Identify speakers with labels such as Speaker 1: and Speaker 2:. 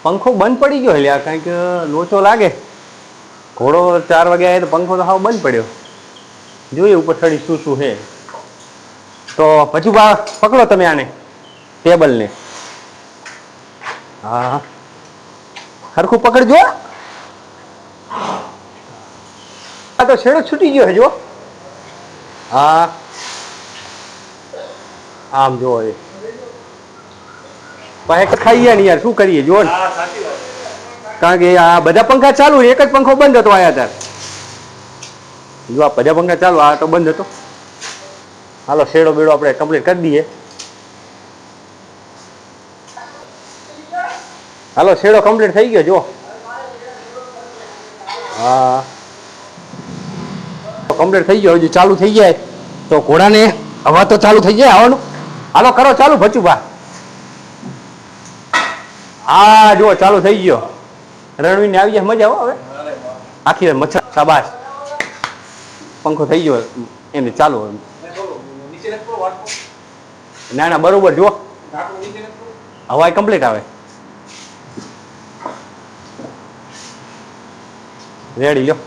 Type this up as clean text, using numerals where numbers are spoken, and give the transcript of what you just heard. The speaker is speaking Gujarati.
Speaker 1: પંખો બંધ પડી ગયો એટલે કંઈક લોચો લાગે. ઘોડો 4 વાગે આવ્યો તો પંખો તો હાવ બંધ પડ્યો. જોઈએ ઉપર ચડી શું શું છે. તો પછી પકડો તમે આને ટેબલને. હા સરખું પકડજો. આ તો છેડો છૂટી ગયો છે જો. હા આમ જો એ પાસે ખાઈએ ને યાર શું કરીએ જો. કારણ કે આ બધા પંખા ચાલુ, એક જ પંખો બંધ હતો આયા તાર. જો આ બધા પંખા ચાલુ, આ તો બંધ હતો. હાલો શેડો બેડો આપણે કમ્પ્લીટ કરી દઈએ. હાલો શેડો કમ્પ્લીટ થઈ ગયો જો. હા કમ્પ્લીટ થઈ ગયો. હજુ ચાલુ થઈ જાય તો ઘોડાને હવા તો ચાલુ થઈ જાય આવવાનું. હાલો કરો ચાલુ ભચુભા. હા જો ચાલુ થઈ ગયો. રણવીને આવી જાય મજા આવે હવે. આખી મચ્છર શાબાશ. પંખો થઈ ગયો એને ચાલુ. ના ના બરોબર જો હવા કમ્પ્લીટ આવે. રેડી લ્યો.